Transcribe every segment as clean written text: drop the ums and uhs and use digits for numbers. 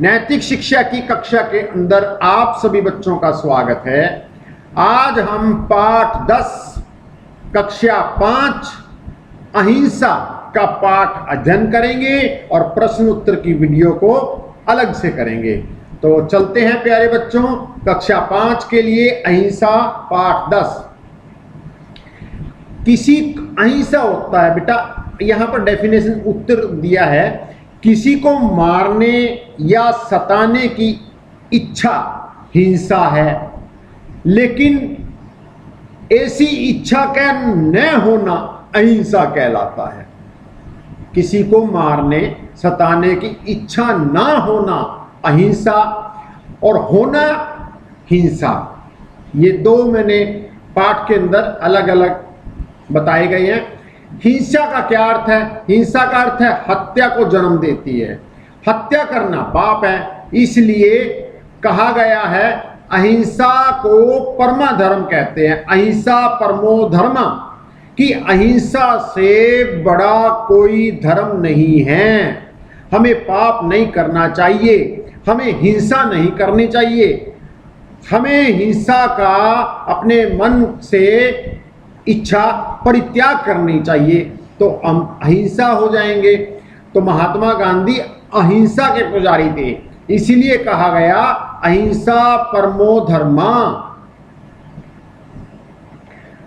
नैतिक शिक्षा की कक्षा के अंदर आप सभी बच्चों का स्वागत है। आज हम पाठ 10 कक्षा 5 अहिंसा का पाठ अध्ययन करेंगे और प्रश्न उत्तर की वीडियो को अलग से करेंगे। तो चलते हैं प्यारे बच्चों, कक्षा 5 के लिए अहिंसा पाठ 10। किसी अहिंसा होता है बेटा, यहां पर डेफिनेशन उत्तर दिया है, किसी को मारने या सताने की इच्छा हिंसा है, लेकिन ऐसी इच्छा का न होना अहिंसा कहलाता है। किसी को मारने सताने की इच्छा ना होना अहिंसा और होना हिंसा, ये दो मैंने पाठ के अंदर अलग अलग बताए गए हैं। हिंसा का क्या अर्थ है? हिंसा का अर्थ है हत्या को जन्म देती है। हत्या करना पाप है, इसलिए कहा गया है अहिंसा को परमा धर्म कहते हैं। अहिंसा परमो धर्म, कि अहिंसा से बड़ा कोई धर्म नहीं है। हमें पाप नहीं करना चाहिए, हमें हिंसा नहीं करनी चाहिए, हमें हिंसा का अपने मन से इच्छा परित्याग करनी चाहिए, तो हम अहिंसा हो जाएंगे। तो महात्मा गांधी अहिंसा के पुजारी थे, इसीलिए कहा गया अहिंसा परमो धर्मा।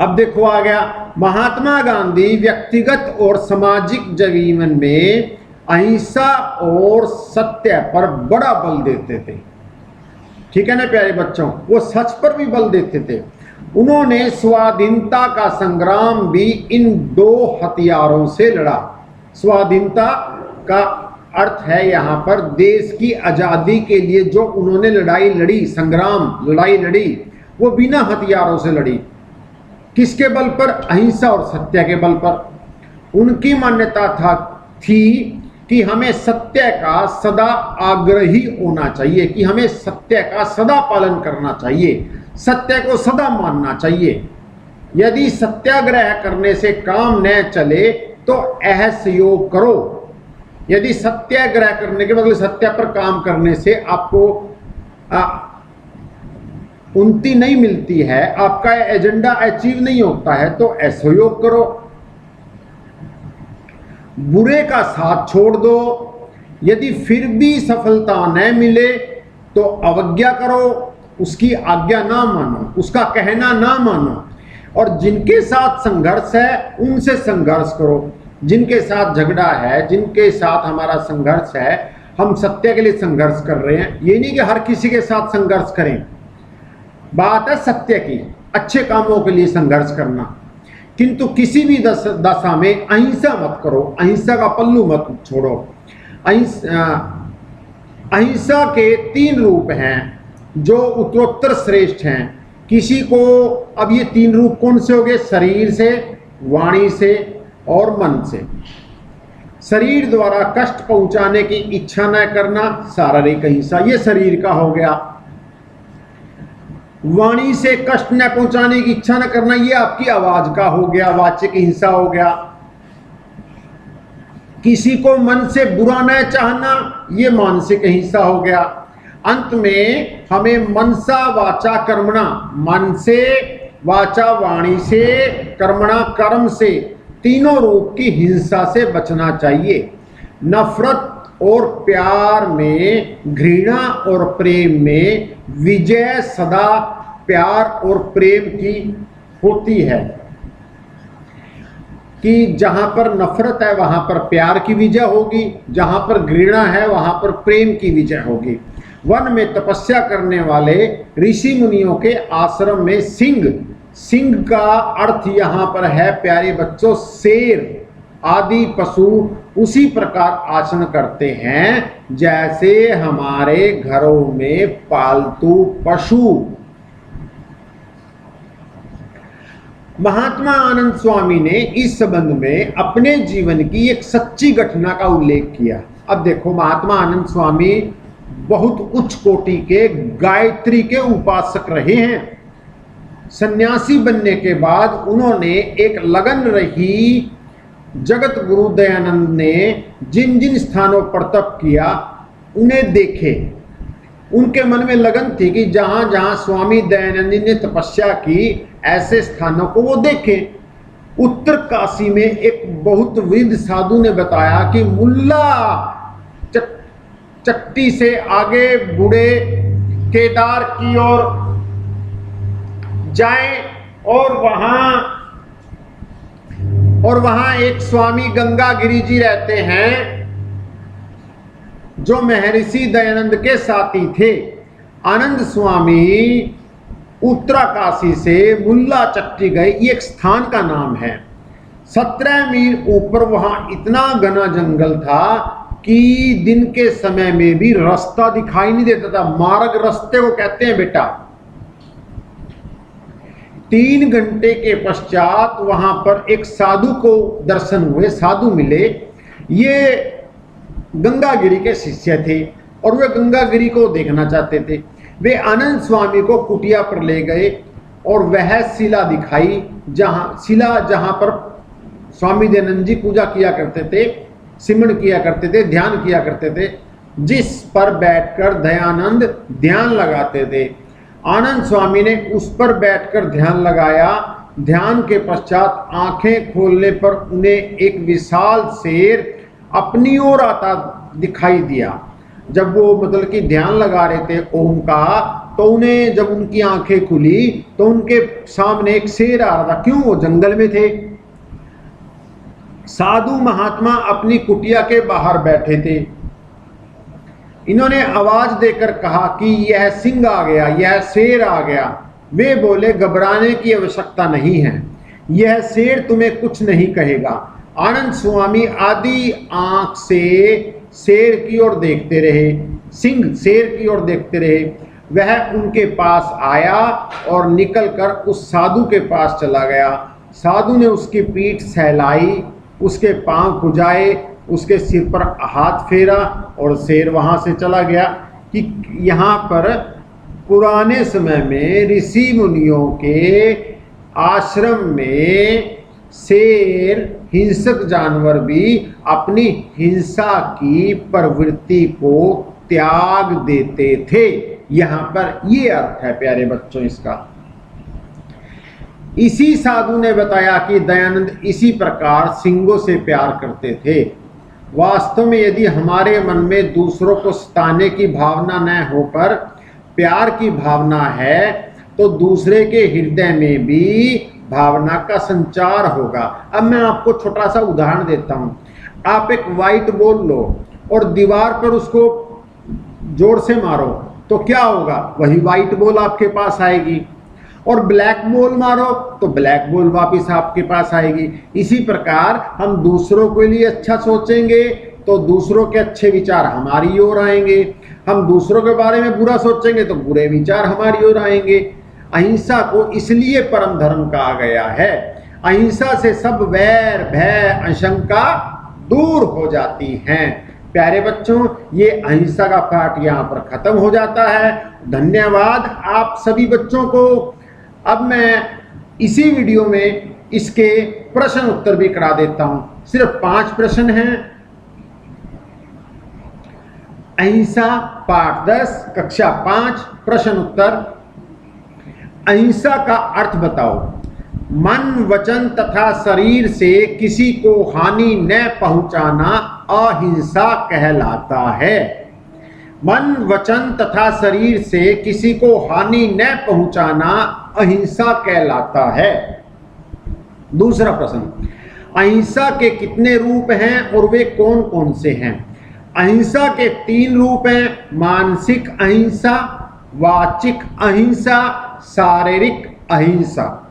अब देखो आ गया, महात्मा गांधी व्यक्तिगत और सामाजिक जीवन में अहिंसा और सत्य पर बड़ा बल देते थे। ठीक है ना प्यारे बच्चों, वो सच पर भी बल देते थे। उन्होंने स्वाधीनता का संग्राम भी इन दो हथियारों से लड़ा। स्वाधीनता का अर्थ है यहाँ पर देश की आजादी के लिए जो उन्होंने लड़ाई लड़ी, संग्राम लड़ाई लड़ी, वो बिना हथियारों से लड़ी। किसके बल पर? अहिंसा और सत्य के बल पर। उनकी मान्यता थी कि हमें सत्य का सदा आग्रही होना चाहिए, कि हमें सत्य का सदा पालन करना चाहिए, सत्य को सदा मानना चाहिए। यदि सत्याग्रह करने से काम न चले तो असहयोग करो। यदि सत्याग्रह करने के मतलब सत्य पर काम करने से आपको उन्नति नहीं मिलती है, आपका एजेंडा अचीव नहीं होता है, तो असहयोग करो। बुरे का साथ छोड़ दो। यदि फिर भी सफलता न मिले तो अवज्ञा करो, उसकी आज्ञा ना मानो, उसका कहना ना मानो। और जिनके साथ संघर्ष है उनसे संघर्ष करो। जिनके साथ झगड़ा है, जिनके साथ हमारा संघर्ष है, हम सत्य के लिए संघर्ष कर रहे हैं, ये नहीं कि हर किसी के साथ संघर्ष करें। बात है सत्य की, अच्छे कामों के लिए संघर्ष करना, किंतु किसी भी दशा में अहिंसा मत करो, अहिंसा का पल्लू मत छोड़ो। अहिंसा के 3 रूप हैं जो उत्तरोत्तर श्रेष्ठ हैं। किसी को, अब ये 3 रूप कौन से हो गए? शरीर से, वाणी से और मन से। शरीर द्वारा कष्ट पहुंचाने की इच्छा न करना शारीरिक अहिंसा, ये शरीर का हो गया। वाणी से कष्ट न पहुंचाने की इच्छा न करना, ये आपकी आवाज का हो गया, वाचिक हिंसा हो गया। किसी को मन से बुरा न चाहना, ये मानसिक हिंसा हो गया। अंत में हमें मनसा वाचा कर्मणा, मन से, वाचा वाणी से, कर्मणा कर्म से, तीनों रूप की हिंसा से बचना चाहिए। नफरत और प्यार में, घृणा और प्रेम में विजय सदा प्यार और प्रेम की होती है, कि जहां पर नफरत है वहां पर प्यार की विजय होगी, जहां पर घृणा है वहां पर प्रेम की विजय होगी। वन में तपस्या करने वाले ऋषि मुनियों के आश्रम में सिंह, सिंह का अर्थ यहाँ पर है प्यारे बच्चों शेर आदि पशु उसी प्रकार आचरण करते हैं जैसे हमारे घरों में पालतू पशु। महात्मा आनंद स्वामी ने इस संबंध में अपने जीवन की एक सच्ची घटना का उल्लेख किया। अब देखो, महात्मा आनंद स्वामी बहुत उच्च कोटि के गायत्री के उपासक रहे हैं। सन्यासी बनने के बाद उन्होंने एक लगन रही, जगत गुरु दयानंद ने जिन जिन स्थानों पर तप किया उन्हें देखे। उनके मन में लगन थी कि जहां जहां स्वामी दयानंद जी ने तपस्या की ऐसे स्थानों को वो देखें। उत्तर काशी में एक बहुत वृद्ध साधु ने बताया कि मुल्ला चट्टी से आगे बूढ़े केदार की ओर जाएं और वहां एक स्वामी गंगागिरी जी रहते हैं जो महर्षि दयानंद के साथी थे। आनंद स्वामी उत्तराकाशी से मुल्ला चट्टी गए, ये एक स्थान का नाम है। 17 मील ऊपर वहां इतना घना जंगल था कि दिन के समय में भी रास्ता दिखाई नहीं देता था। मार्ग रास्ते को कहते हैं बेटा। 3 घंटे के पश्चात वहां पर एक साधु को दर्शन हुए, साधु मिले। ये गंगागिरी के शिष्य थे और वे गंगागिरी को देखना चाहते थे। वे आनंद स्वामी को कुटिया पर ले गए और वह शिला दिखाई, जहां पर स्वामी दयानंद जी पूजा किया करते थे, सिमरन किया करते थे, ध्यान किया करते थे, जिस पर बैठकर दयानंद ध्यान लगाते थे। आनंद स्वामी ने उस पर बैठकर ध्यान लगाया। ध्यान के पश्चात आंखें खोलने पर उन्हें एक विशाल शेर अपनी ओर आता दिखाई दिया। जब वो मतलब कि ध्यान लगा रहे थे ओम का, तो उन्हें जब उनकी आंखें खुली तो उनके सामने एक शेर आ रहा था। क्यों? वो जंगल में थे। साधु महात्मा अपनी कुटिया के बाहर बैठे थे। इन्होंने आवाज देकर कहा कि यह सिंह आ गया, यह शेर आ गया। वे बोले, घबराने की आवश्यकता नहीं है, यह शेर तुम्हें कुछ नहीं कहेगा। आनंद स्वामी आधी आंख से शेर की ओर देखते रहे, सिंह शेर की ओर देखते रहे। वह उनके पास आया और निकलकर उस साधु के पास चला गया। साधु ने उसकी पीठ सहलाई, उसके पांव खुजाए, उसके सिर पर हाथ फेरा और शेर वहां से चला गया। कि यहाँ पर पुराने समय में ऋषि मुनियों के आश्रम में शेर, हिंसक जानवर भी अपनी हिंसा की प्रवृत्ति को त्याग देते थे। यहाँ पर ये अर्थ है प्यारे बच्चों इसका। इसी साधु ने बताया कि दयानंद इसी प्रकार सिंहों से प्यार करते थे। वास्तव में यदि हमारे मन में दूसरों को सताने की भावना न होकर प्यार की भावना है तो दूसरे के हृदय में भी भावना का संचार होगा। अब मैं आपको छोटा सा उदाहरण देता हूं। आप एक व्हाइट बॉल लो और दीवार पर उसको जोर से मारो तो क्या होगा? वही व्हाइट बॉल आपके पास आएगी। और ब्लैक बॉल मारो तो ब्लैक बॉल वापस आपके पास आएगी। इसी प्रकार हम दूसरों के लिए अच्छा सोचेंगे तो दूसरों के अच्छे विचार हमारी ओर आएंगे। हम दूसरों के बारे में बुरा सोचेंगे तो बुरे विचार हमारी ओर आएंगे। अहिंसा को इसलिए परम धर्म कहा गया है। अहिंसा से सब वैर, भय, आशंका दूर हो जाती हैं। प्यारे बच्चों, ये अहिंसा का पाठ यहाँ पर खत्म हो जाता है। धन्यवाद आप सभी बच्चों को। अब मैं इसी वीडियो में इसके प्रश्न उत्तर भी करा देता हूं। सिर्फ 5 प्रश्न हैं। अहिंसा पाठ 10 कक्षा 5 प्रश्न उत्तर। अहिंसा का अर्थ बताओ। मन, वचन तथा शरीर से किसी को हानि न पहुंचाना अहिंसा कहलाता है। मन, वचन तथा शरीर से किसी को हानि न पहुंचाना अहिंसा कहलाता है। दूसरा प्रश्न, अहिंसा के कितने रूप हैं और वे कौन कौन से हैं? अहिंसा के 3 रूप हैं, मानसिक अहिंसा, वाचिक अहिंसा, शारीरिक अहिंसा।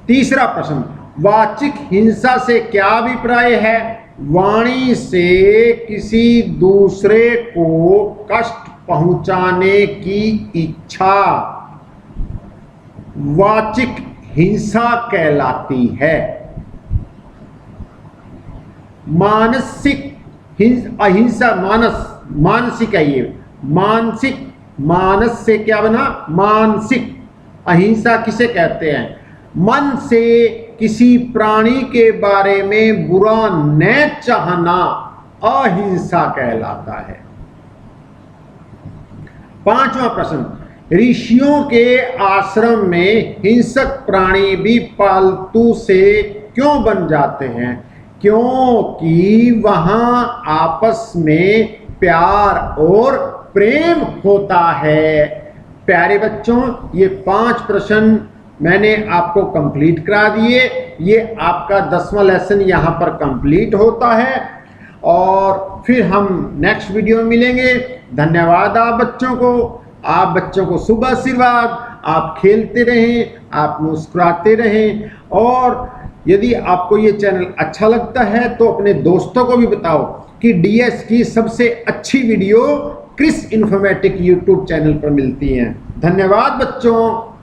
तीसरा प्रश्न, वाचिक हिंसा से क्या अभिप्राय है? वाणी से किसी दूसरे को कष्ट पहुंचाने की इच्छा वाचिक हिंसा कहलाती है। मानसिक अहिंसा, मानसिक है ये। मानस से क्या बना? मानसिक अहिंसा किसे कहते हैं? मन से किसी प्राणी के बारे में बुरा न चाहना अहिंसा कहलाता है। पांचवा प्रश्न, ऋषियों के आश्रम में हिंसक प्राणी भी पालतू से क्यों बन जाते हैं? क्योंकि वहां आपस में प्यार और प्रेम होता है। प्यारे बच्चों, ये 5 प्रश्न मैंने आपको कंप्लीट करा दिए। ये आपका 10वां लेसन यहाँ पर कंप्लीट होता है और फिर हम नेक्स्ट वीडियो में मिलेंगे। धन्यवाद आप बच्चों को। आप बच्चों को शुभ आशीर्वाद। आप खेलते रहें, आप मुस्कुराते रहें और यदि आपको ये चैनल अच्छा लगता है तो अपने दोस्तों को भी बताओ कि डीएस की सबसे अच्छी video Chris informatic YouTube channel पर मिलती हैं। धन्यवाद बच्चों।